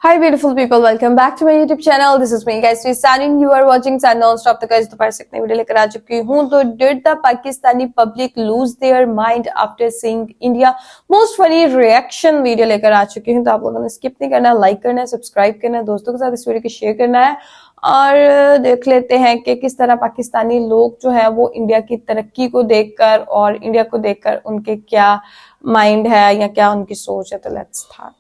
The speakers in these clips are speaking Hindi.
Hi beautiful people, welcome back to my YouTube channel. This is me guys, Sani. You are watching Sani Non-Stop. तो guys दोपहर से नई वीडियो लेकर आ चुकी हूँ. तो did the Pakistani public lose their mind after seeing India most funny reaction video लेकर आ चुकी हूँ. तो आप लोगों ने स्किप नहीं करना, लाइक करना है, सब्सक्राइब करना है, दोस्तों के साथ इस वीडियो को शेयर करना है और देख लेते हैं कि किस तरह पाकिस्तानी लोग जो है वो इंडिया की तरक्की को देखकर और इंडिया को देखकर उनके क्या माइंड है या क्या उनकी सोच है. तो लेट्स स्टार्ट.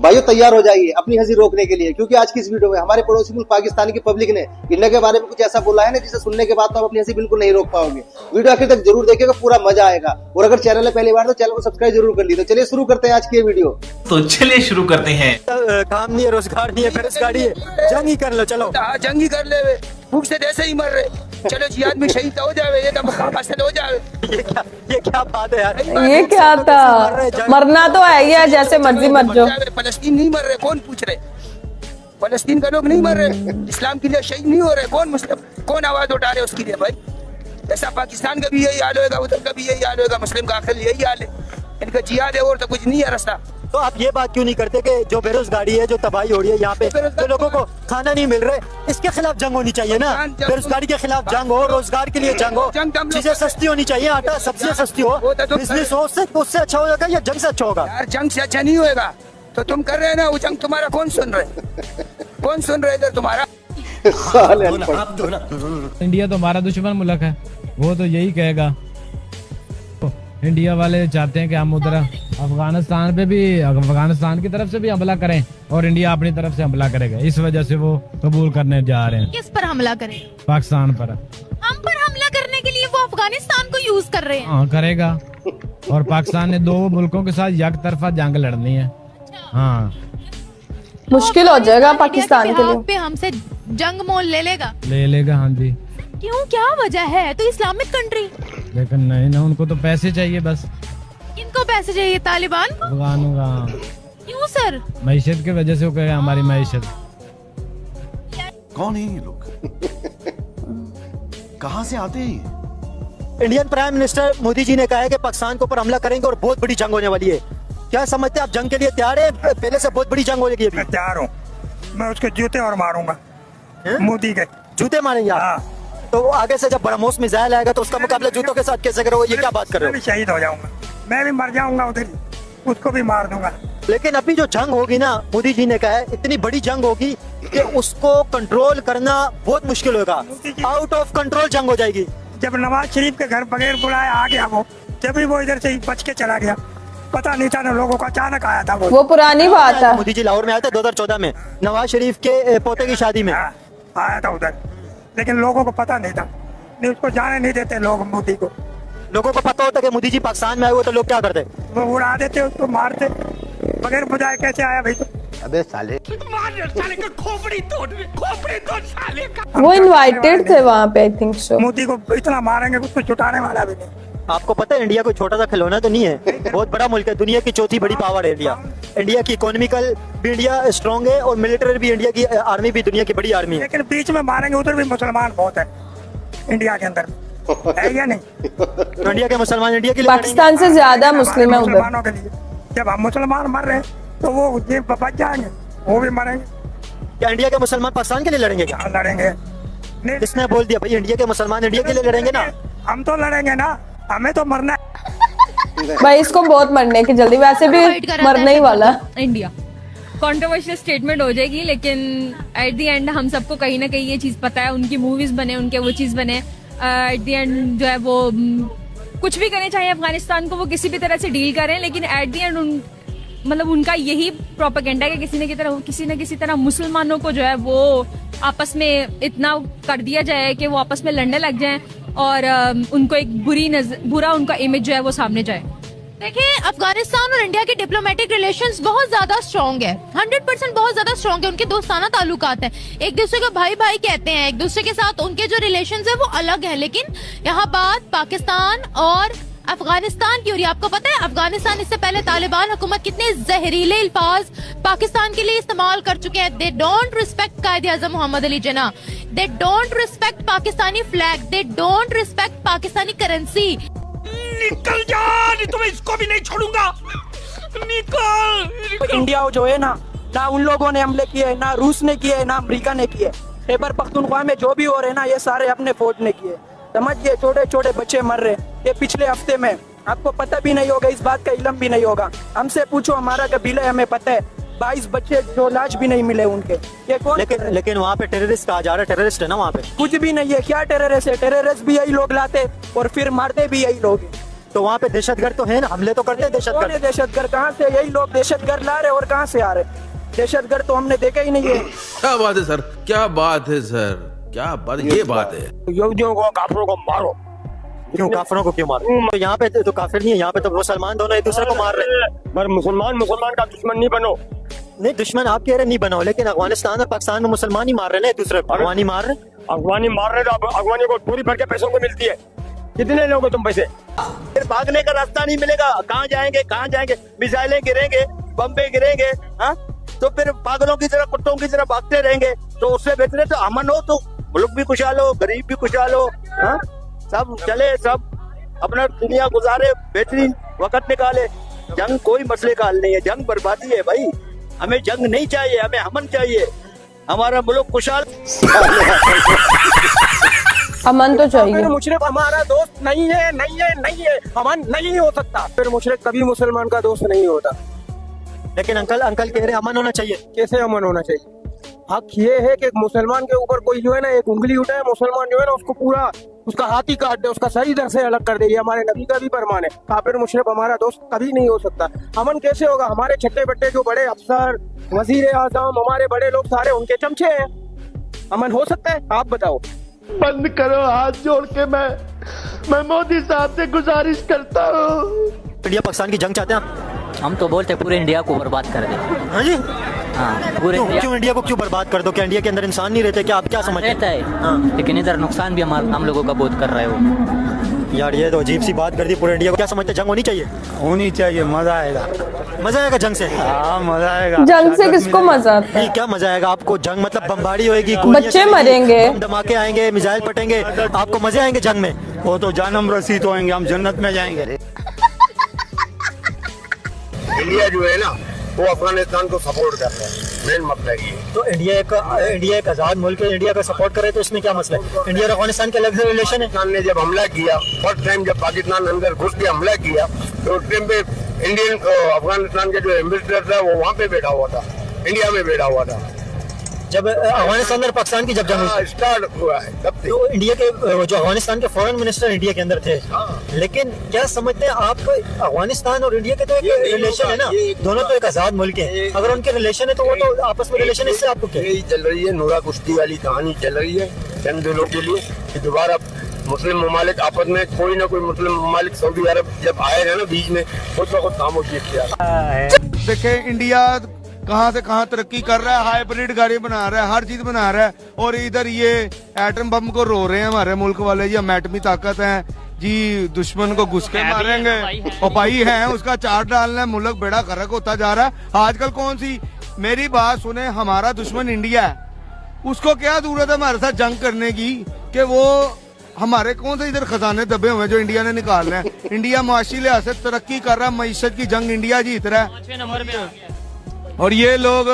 भाइयों तैयार हो जाइए अपनी हंसी रोकने के लिए, क्योंकि आज की इस वीडियो में हमारे पड़ोसी मुल्क पाकिस्तान की पब्लिक ने इंडिया के बारे में कुछ ऐसा बोला है ना जिसे सुनने के बाद तो आप अपनी हंसी बिल्कुल नहीं रोक पाओगे. वीडियो आखिर तक जरूर देखिएगा, पूरा मजा आएगा. और अगर चैनल है पहली बार तो चैनल को सब्सक्राइब जरूर कर ली. तो चलिए शुरू करते हैं आज की ये वीडियो. तो चलिए शुरू करते हैं. काम नहीं है, रोजगार नहीं है, बेरोजगारी है, जंग ही कर लो. चलो जंग ही कर ले, भूख से जैसे ही मर रहे. चलो जी आदमी शहीद हो जावे, ये तो मुकाम हासिल हो जावे. ये क्या बात है यार. ये क्या था, मरना तो है ही, जैसे मर्जी मर जाओ. फलस्तीन नहीं मर रहे, कौन पूछ रहे. फलस्तीन का लोग नहीं मर रहे, इस्लाम के लिए शहीद नहीं हो रहे. कौन मुस्लिम, कौन आवाज उठा रहे उसके लिए भाई. ऐसा पाकिस्तान का भी यही हाल होगा, उधर का भी यही हाल होगा, मुस्लिम का आखिर यही हाल है. इनका जिहाद है और तो कुछ नहीं है रास्ता. तो आप ये बात क्यों नहीं करते कि जो बेरोजगारी है, जो तबाही हो रही है यहाँ पे, जो लोगों को खाना नहीं मिल रहा है, इसके खिलाफ जंग होनी चाहिए ना. बेरोजगारी के खिलाफ जंग हो, रोजगार के लिए जंग हो, चीजें सस्ती होनी चाहिए, आटा सब्जियां सस्ती हो, बिजनेस हो, उससे अच्छा होगा या जंग से अच्छा होगा. यार जंग से अच्छा नहीं होगा. तो तुम कर रहे ना वो जंग, तुम्हारा कौन सुन रहे, कौन सुन रहे इधर तुम्हारा. इंडिया तो हमारा दुश्मन मुल्क है, वो तो यही कहेगा. इंडिया वाले चाहते हैं कि हम उधर अफगानिस्तान पे भी, अफगानिस्तान की तरफ से भी हमला करें और इंडिया अपनी तरफ से हमला करेगा. इस वजह से वो कबूल करने जा रहे हैं. किस पर हमला करें? पाकिस्तान पर. हम पर हमला करने के लिए वो अफगानिस्तान को यूज कर रहे हैं. हाँ करेगा. और पाकिस्तान ने दो मुल्कों के साथ एक तरफा जंग लड़नी है. हाँ मुश्किल हो जाएगा पाकिस्तान के लिए. पे हमसे जंग मोल ले लेगा. हाँ जी. क्यों, क्या वजह है? तो इस्लामिक कंट्री. लेकिन नहीं ना, उनको तो पैसे चाहिए बस. किनको पैसे चाहिए? तालिबान को? अफगानों का. क्यों सर? मईशत की वजह से वो कहेगा हमारी मईशत. कौन है ये लोग, कहाँ से आते हैं? Indian prime minister Modi ji ने कहा है कि पाकिस्तान के ऊपर हमला करेंगे और बहुत बड़ी जंग होने वाली है. क्या समझते हैं आप, जंग के लिए तैयार है? पहले से बहुत बड़ी जंग हो जाएगी. मैं तैयार हूँ. मैं उसके जूते और मारूंगा. मोदी के जूते मारेंगे आप? तो आगे से जब ब्रह्मोस मिसाइल आएगा तो उसका मुकाबला जूतों के साथ कैसे करोगे? ये क्या बात कर रहे हो? मैं भी शहीद हो जाऊंगा, मैं भी मर जाऊंगा उधर ही, उसको भी मार दूंगा. लेकिन अभी जो जंग होगी ना, मोदी जी ने कहा है इतनी बड़ी जंग होगी कि उसको कंट्रोल करना बहुत मुश्किल होगा. आउट ऑफ कंट्रोल जंग हो जाएगी. जब नवाज शरीफ के घर बगैर बुलाए आ गया वो, जब भी वो इधर से बच के चला गया, पता नहीं था ना लोगों का, अचानक आया था वो पुरानी बात है. मोदी जी लाहौर में आए थे 2014 में नवाज शरीफ के पोते की शादी में. आया था उधर, लेकिन लोगों को पता नहीं था. नहीं, उसको जाने नहीं देते लोग मोदी को. लोगों को पता होता कि मोदी जी पाकिस्तान में आए हुए तो लोग क्या करते? वो उड़ा देते, उसको मारते. बगैर बुझाए कैसे आया भाई? तो अबे साले वो इनवाइटेड थे वहाँ पे, आई थिंक सो. मोदी को इतना मारेंगे उसको छुटाने वाला भी नहीं. आपको पता है इंडिया कोई छोटा सा खिलौना तो नहीं है, बहुत बड़ा मुल्क है. दुनिया की चौथी बड़ी पावर है इंडिया. इंडिया की इकोनॉमिकल भी इंडिया स्ट्रॉन्ग है और मिलिट्री भी इंडिया की आर्मी भी दुनिया की बड़ी आर्मी है. लेकिन बीच में मारेंगे, उधर भी मुसलमान बहुत है इंडिया के अंदर, है या नहीं? तो इंडिया के मुसलमान इंडिया के लिए पाकिस्तान से ज्यादा मुस्लिम है उधर. मुसलमानों के लिए जब हम मुसलमान मर रहे हैं तो वो ये बच जाएंगे, वो भी मरेंगे. क्या इंडिया के मुसलमान पाकिस्तान के लिए लड़ेंगे? क्या लड़ेंगे? नहीं, किसने बोल दिया भाई इंडिया के मुसलमान इंडिया के लिए लड़ेंगे ना? हम तो लड़ेंगे ना, हमें तो मरना है. भाई इसको बहुत मरने की जल्दी, वैसे भी मरने ही वाला. इंडिया कंट्रोवर्शियल स्टेटमेंट हो जाएगी, लेकिन एट द एंड हम सबको कहीं ना कहीं ये चीज पता है. उनकी मूवीज बने, उनके वो चीज बने, एट द एंड जो है वो कुछ भी करें, चाहे अफगानिस्तान को वो किसी भी तरह से डील करें, लेकिन एट द एंड मतलब उनका यही प्रोपेगेंडा है कि किसी न किसी तरह मुसलमानों को जो है वो आपस में इतना कर दिया जाए कि वो आपस में लड़ने लग जाएं और उनको एक बुरा उनका इमेज जो है वो सामने जाए. देखिए, अफगानिस्तान और इंडिया के डिप्लोमेटिक रिलेशंस बहुत ज्यादा स्ट्रॉन्ग है. 100% बहुत ज्यादा स्ट्रॉन्ग है. उनके दोस्ताना ताल्लुकात हैं, एक दूसरे को भाई भाई कहते हैं, एक दूसरे के साथ उनके जो रिलेशंस है वो अलग है. लेकिन यहाँ बात पाकिस्तान और अफगानिस्तान की हो रही है. आपको पता है अफगानिस्तान इससे पहले तालिबान हुकूमत कितने जहरीले अल्फाज पाकिस्तान के लिए इस्तेमाल कर चुके हैं. दे don't respect Quaid-e Azam Mohammad Ali Jinnah, they don't respect Pakistani flag, they don't respect Pakistani currency. निकल जा, नहीं तो मैं इसको भी नहीं छोड़ूंगा. निकल. इंडिया जो है ना ना उन लोगों ने हमले किए, ना रूस ने किए, ना अमेरिका ने किए। खैबर पख्तूनख्वा में जो भी हो रहे ना, ये सारे अपने फौज ने किए। समझिए, छोटे छोटे बच्चे मर रहे। ये पिछले हफ्ते में, आपको पता भी नहीं होगा, इस बात का इल्म भी नहीं होगा। हमसे पूछो, हमारा कबीला है, हमें पता है। 22 बच्चे जो लाश भी नहीं मिले उनके। ये कौन? लेकिन वहाँ पे टेररिस्ट कहा जा रहा है, टेररिस्ट है ना वहाँ पे? कुछ भी नहीं है। क्या टेररिस्ट है? टेररिस्ट भी यही लोग लाते और फिर मारते भी यही लोग। तो वहाँ पे दहशतगर्द तो है ना, हमले तो करते हैं दहशतगर्द। दहशतगर्द कहाँ से? यही लोग दहशतगर्द ला रहे और कहाँ से आ रहे? दहशतगर्द तो हमने देखा ही नहीं है। क्या बात है सर, क्या बात है सर, क्या बात, ये बात है। यहूदियों को, काफिरों को मारो। क्यों काफिरों को क्यों मारो? तो यहाँ पे तो काफिर नहीं है, यहाँ पे तो मुसलमान दोनों एक दूसरे को मार रहे हैं। पर मुसलमान का दुश्मन नहीं बनो। नहीं, दुश्मन आप कह रहे नहीं बनाओ, लेकिन अफगानिस्तान और पाकिस्तान में मुसलमान ही मार रहे हैं एक दूसरे को। अफगानी मार रहे, अफगानी मार रहे तो अफगानी को पूरी भर के पैसों को मिलती है। कितने लोगे तुम पैसे? फिर भागने का रास्ता नहीं मिलेगा। कहाँ जाएंगे, कहाँ जाएंगे? मिसाइलें गिरेंगे, बम्बे गिरेंगे, हाँ? तो फिर पागलों की तरह, कुत्तों की तरह भागते रहेंगे। तो उससे बेहतर तो अमन हो, तो मुल्क भी खुशहाल हो, गरीब भी खुशहाल हो, हाँ? सब चले, सब अपना दुनिया गुजारे, बेहतरीन वक्त निकाले। जंग कोई मसले का हल नहीं है, जंग बर्बादी है भाई। हमें जंग नहीं चाहिए, हमें अमन चाहिए। हमारा मुल्क खुशहाल। अमन तो चाहिए। फिर मुशरिक हमारा दोस्त नहीं है, नहीं है, नहीं है, अमन नहीं हो सकता। फिर मुशरिक कभी मुसलमान का दोस्त नहीं होता। लेकिन अंकल कह रहे अमन होना चाहिए। कैसे अमन होना चाहिए? हक ये है कि मुसलमान के ऊपर कोई जो है ना एक उंगली उठाए, मुसलमान जो है ना उसको पूरा उसका हाथ ही काट दे, उसका सही दर से अलग कर दे। ये हमारे नबी का भी फरमान है। काफिर मुशरिक हमारा दोस्त कभी नहीं हो सकता। अमन कैसे होगा? हमारे छट्टे बट्टे जो बड़े अफसर, वजीर आजम, हमारे बड़े लोग सारे उनके चमचे हैं। अमन हो सकता है? आप बताओ। बंद करो, हाथ जोड़ के मैं मोदी साहब से गुजारिश करता हूँ। इंडिया पाकिस्तान की जंग चाहते हैं आप? हम तो बोलते पूरे इंडिया को बर्बाद कर दे। हाँ जी, हाँ, पूरे क्यों इंडिया को क्यों बर्बाद कर दो? क्या इंडिया के अंदर इंसान नहीं रहते? क्या आप क्या समझते हैं? रहता है, हाँ, लेकिन इधर नुकसान भी हम लोगों का बहुत कर रहे हो। यार ये तो अजीब सी बात कर दी पूरे इंडिया को। क्या समझते हैं, जंग होनी चाहिए? होनी चाहिए, मजा आएगा। मजा आएगा जंग से? हाँ, मजा आएगा। जंग से किसको मजा आता है? क्या मजा आएगा आपको? जंग मतलब बमबारी होएगी, बच्चे मरेंगे, धमाके आएंगे, मिसाइल फटेंगे, आपको मजे आएंगे जंग में? वो तो जानम रसीद होएंगे, हम जन्नत में जाएंगे। इंडिया जो है ना वो अफगानिस्तान को सपोर्ट कर रहा है, मेन मसला ये। तो इंडिया एक आजाद मुल्क है, इंडिया का सपोर्ट करे तो इसमें क्या मसला है? इंडिया और अफगानिस्तान के अलग से रिलेशन है। पाकिस्तान ने जब हमला किया, फर्स्ट टाइम जब पाकिस्तान अंदर घुस के हमला किया, तो उस टाइम पे इंडियन अफगानिस्तान का जो एम्बेसडर था वो वहाँ पे बैठा हुआ था, इंडिया में बैठा हुआ था। जब अफगानिस्तान और पाकिस्तान की जब जंग स्टार्ट हुआ है तब से। तो इंडिया के जो अफगानिस्तान के फॉरेन मिनिस्टर इंडिया के अंदर थे, लेकिन क्या समझते हैं आप, अफगानिस्तान और इंडिया के तो एक रिलेशन है ना, दोनों तो एक आजाद मुल्क है। अगर उनके रिलेशन है तो वो तो आपस में रिलेशन, इससे आपको क्या? यही चल रही है, नूरा कुश्ती वाली कहानी चल रही है चंद दिनों के लिए कि दोबारा मुस्लिम ममालिक आपस में, कोई ना कोई मुस्लिम ममालिक, सऊदी अरब जब आएगा ना बीच में, खुद ब खुद खामोशी इख्तियार। देखे इंडिया कहाँ से कहाँ तरक्की कर रहा है, हाइब्रिड गाड़ी बना रहा है, हर चीज बना रहा है, और इधर ये एटम बम को रो रहे हैं हमारे मुल्क वाले जी, हम एटमी ताकत है जी, दुश्मन को घुस के मारेंगे। और भाई है उसका चार्ट डालना है, मुल्क बेड़ा गर्क होता जा रहा है। आजकल कौन सी, मेरी बात सुने, हमारा दुश्मन इंडिया है, उसको क्या जरूरत है हमारे साथ जंग करने की? कि वो हमारे कौन से इधर खजाने दबे हुए जो इंडिया ने निकालना है? इंडिया माशी लिहाज से तरक्की कर रहा है, मईशत की जंग इंडिया जीत रहा है, और ये लोग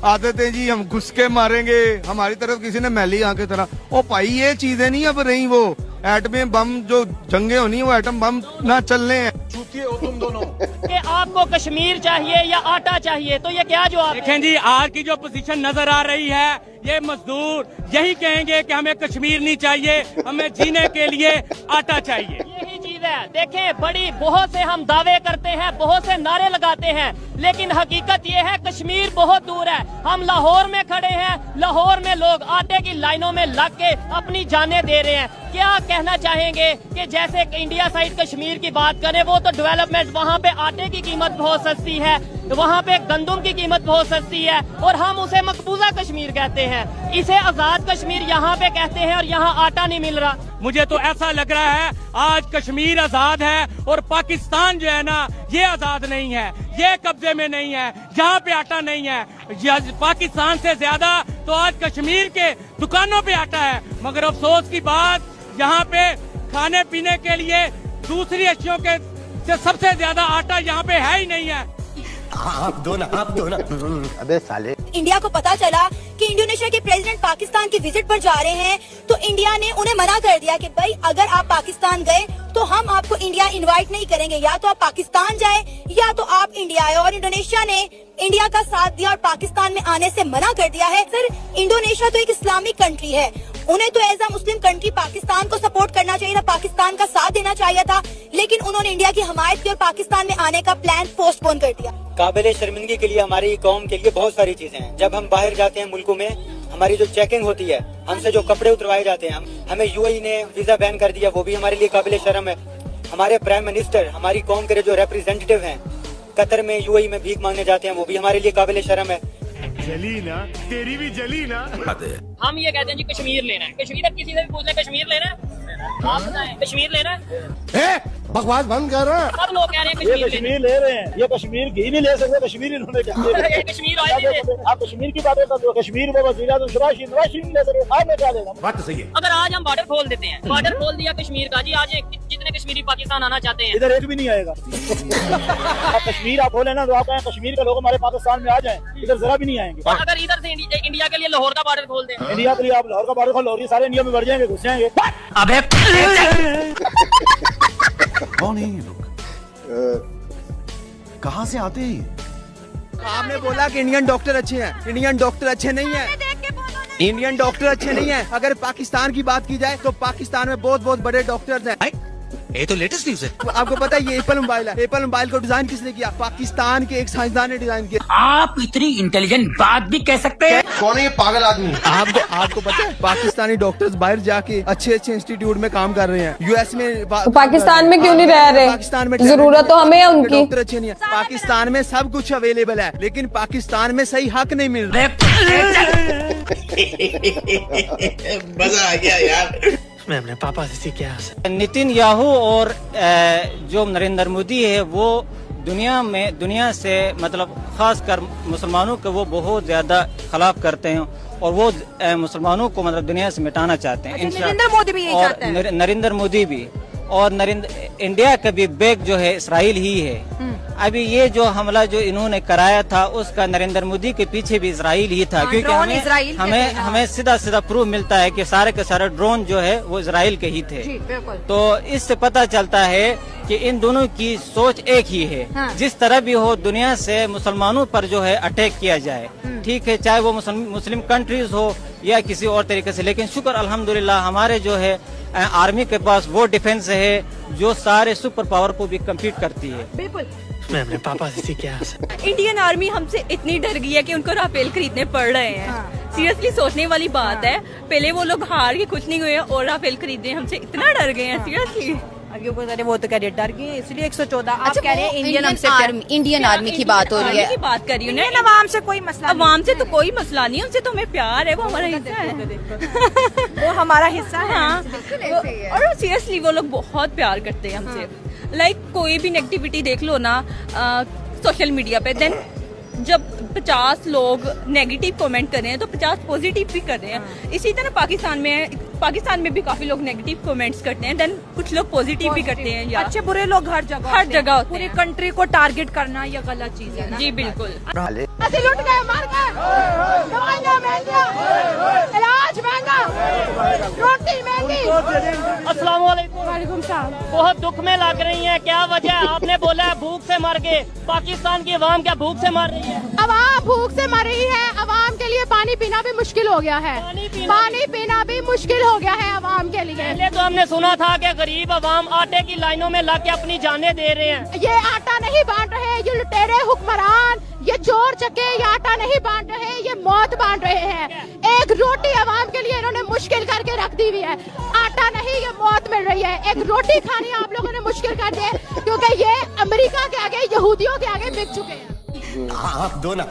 आते थे जी हम घुस के मारेंगे, हमारी तरफ किसी ने मैली आंखें तरह। ओ भाई ये चीजें नहीं अब रही, वो एटमी बम जो जंगे होनी है वो एटम बम ना चलने हैं। चूतिए हो तुम दोनों। कि आपको कश्मीर चाहिए या आटा चाहिए, तो ये क्या जवाब? देखें जी, आज की जो पोजीशन नजर आ रही है, ये मजदूर यही कहेंगे कि हमें कश्मीर नहीं चाहिए, हमें जीने के लिए आटा चाहिए। यही चीज है। देखें, बड़ी बहुत से हम दावे करते हैं, बहुत से नारे लगाते हैं, लेकिन हकीकत ये है कश्मीर बहुत दूर है। हम लाहौर में खड़े हैं, लाहौर में लोग आटे की लाइनों में लग के अपनी जानें दे रहे हैं। क्या कहना चाहेंगे कि जैसे इंडिया साइड कश्मीर की बात करें, वो तो डेवलपमेंट, वहाँ पे आटे की कीमत बहुत सस्ती है, वहाँ पे गंदम की कीमत बहुत सस्ती है, और हम उसे मकबूजा कश्मीर कहते हैं, इसे आजाद कश्मीर यहाँ पे कहते हैं, और यहाँ आटा नहीं मिल रहा। मुझे तो ऐसा लग रहा है आज कश्मीर आजाद है और पाकिस्तान जो है ना ये आजाद नहीं है, ये कब्जे में नहीं है, जहाँ पे आटा नहीं है। पाकिस्तान से ज्यादा तो आज कश्मीर के दुकानों पे आटा है, मगर अफसोस की बात यहाँ पे खाने पीने के लिए दूसरी अशियों के से सबसे ज्यादा आटा यहाँ पे है ही नहीं है। आप दो ना अबे साले इंडिया को पता चला कि इंडोनेशिया के प्रेसिडेंट पाकिस्तान की विजिट पर जा रहे हैं, तो इंडिया ने उन्हें मना कर दिया कि भाई अगर आप पाकिस्तान गए तो हम आपको इंडिया इनवाइट नहीं करेंगे, या तो आप पाकिस्तान जाएं या तो आप इंडिया आए। और इंडोनेशिया ने इंडिया का साथ दिया और पाकिस्तान में आने से मना कर दिया है। सर, इंडोनेशिया तो एक इस्लामिक कंट्री है, उन्हें तो as a Muslim country Pakistan को सपोर्ट करना चाहिए था, पाकिस्तान का साथ देना चाहिए था, लेकिन उन्होंने इंडिया की हमायत की और पाकिस्तान में आने का प्लान पोस्टपोन कर दिया। काबिल शर्मिंदगी के लिए हमारी कौम के लिए बहुत सारी चीजें हैं। जब हम बाहर जाते हैं मुल्कों में, हमारी जो चेकिंग होती है, हमसे जो कपड़े उतरवाए जाते हैं, हमें यूएई ने वीजा बैन कर दिया, वो भी हमारे लिए काबिल शर्म है। हमारे प्राइम मिनिस्टर हमारी कौम के जो रिप्रेजेंटेटिव हैं कतर में, यूएई में भीख मांगने जाते हैं, वो भी हमारे लिए काबिल शर्म है। जली ना, तेरी भी जली ना। हम ये कहते हैं जी कश्मीर लेना है, कश्मीर किसी से भी पूछ ले कश्मीर लेना है, आप बताएं कश्मीर लेना है? बकवास बंद कर रहा है। सब लोग कह रहे हैं कश्मीर ले रहे हैं, ये कश्मीर की नहीं ले सकते, कश्मीर इन्होंने कश्मीर ऑयल आप कश्मीर की बातें कर दो, कश्मीर में वजीर आज़म शहबाज शरीफ नहीं ले सकते, आपने क्या लेना? बात तो सही है। अगर आज हम बॉर्डर खोल देते हैं, बॉर्डर खोल दिया कश्मीर का जी, आज जितने कश्मीरी पाकिस्तान आना चाहते हैं इधर एक भी नहीं आएगा। आप कश्मीर आप खोले ना तो आप कश्मीर के लोग हमारे पाकिस्तान में आ जाएं, इधर जरा भी नहीं आएंगे। अगर इधर से इंडिया के लिए लाहौर का बॉर्डर खोल दें, इंडिया के लिए आप लाहौर का बॉर्डर खोल, लाहौर सारे इंडिया में बढ़ जाएंगे, घुस जाएंगे। अबे कौन है ये लोग? कहाँ से आते हैं? आपने बोला कि इंडियन डॉक्टर अच्छे हैं, इंडियन डॉक्टर अच्छे नहीं है, इंडियन डॉक्टर अच्छे नहीं है। अगर पाकिस्तान की बात की जाए तो पाकिस्तान में बहुत बहुत बड़े डॉक्टर्स हैं। ये तो लेटेस्ट न्यूज है। आपको पता है ये एप्पल मोबाइल है, एप्पल मोबाइल को डिजाइन किसने किया? पाकिस्तान के एक साइंसदान ने डिजाइन किया। आप इतनी इंटेलिजेंट बात भी कह सकते हैं? कौन है ये पागल आदमी? आपको पता है पाकिस्तानी डॉक्टर्स बाहर जाके अच्छे अच्छे इंस्टीट्यूट में काम कर रहे हैं, यूएस में। तो पाकिस्तान में क्यों नहीं रह रहे? पाकिस्तान में जरूरत तो हमें है उनकी। डॉक्टर अच्छे नहीं है। पाकिस्तान में सब कुछ अवेलेबल है, लेकिन पाकिस्तान में सही हक नहीं मिल रहा। मजा आ गया यार। मैं अपने पापा से सीखा। नितिन याहू और जो नरेंद्र मोदी है वो दुनिया से मतलब खासकर मुसलमानों के वो बहुत ज्यादा खिलाफ करते हैं और वो मुसलमानों को मतलब दुनिया से मिटाना चाहते हैं। नरेंद्र मोदी भी यही चाहते हैं। नरेंद्र मोदी भी और इंडिया का भी बैक जो है इसराइल ही है। अभी ये जो हमला जो इन्होंने कराया था उसका नरेंद्र मोदी के पीछे भी इसराइल ही था, क्योंकि हमें सीधा प्रूफ मिलता है कि सारे के सारे ड्रोन जो है वो इसराइल के ही थे। तो इससे पता चलता है कि इन दोनों की सोच एक ही है। जिस तरह भी हो दुनिया से मुसलमानों पर जो है अटैक किया जाए, ठीक है, चाहे वो मुस्लिम कंट्रीज हो या किसी और तरीके से, लेकिन शुक्र अल्हम्दुलिल्लाह हमारे जो है आर्मी के पास वो डिफेंस है जो सारे सुपर पावर को भी कम्पीट करती है। बिल्कुल। मैं अपने पापा से सीखा। इंडियन आर्मी हमसे इतनी डर गई है कि उनको राफेल खरीदने पड़ रहे हैं। सीरियसली सोचने वाली बात है, पहले वो लोग हार के कुछ नहीं हुए और राफेल खरीदने हमसे इतना डर गए हैं। सीरियसली वो तो कह रहे डर गए, इसलिए 114। आप कह रहे हैं इंडियन आर्मी की बात हो रही है, बात कर रही हूँ ना। अवाम से कोई मसला, अवाम से तो कोई मसला नहीं, उनसे तो हमें प्यार है, वो हमारा हिस्सा है। वो हमारा हिस्सा है। हाँ, और सीरियसली वो लोग बहुत प्यार करते हैं हमसे। लाइक कोई भी नेगेटिविटी देख लो ना सोशल मीडिया पे, देन जब 50 लोग नेगेटिव कमेंट कर रहे हैं तो 50 पॉजिटिव भी कर रहे हैं। इसी तरह पाकिस्तान में भी काफी लोग नेगेटिव कमेंट्स करते हैं, देन कुछ लोग पॉजिटिव भी करते हैं। या अच्छे बुरे लोग हर जगह होते हैं। पूरी कंट्री को टारगेट करना ये गलत चीज है ना? जी बिल्कुल। लुट गए, मार गए, दवाइयां महंगा, इलाज महंगा, रोटी महंगी। अस्सलाम वालेकुम। बहुत दुख में लग रही हैं, क्या वजह? आपने बोला है भूख से मर गए, पाकिस्तान की अवाम क्या भूख से मर रही है? अवाम भूख से मर रही है, अवाम के लिए पानी पीना भी मुश्किल हो गया है, पानी पीना भी मुश्किल हो गया है अवाम के लिए। पहले तो हमने सुना था कि गरीब अवाम आटे की लाइनों में लग के अपनी जानें दे रहे हैं। ये आटा नहीं बांट रहे, ये लुटेरे हुक्मरान, ये चोर चके, ये आटा नहीं बांट रहे, ये मौत बांट रहे हैं। एक रोटी अवाम के लिए इन्होंने मुश्किल करके रख दी हुई है। आटा नहीं, ये मौत मिल रही है। एक रोटी खानी आप लोगों ने मुश्किल कर दी है, क्योंकि ये अमेरिका के आगे, यहूदियों के आगे बिक चुके हैं। आप दो ना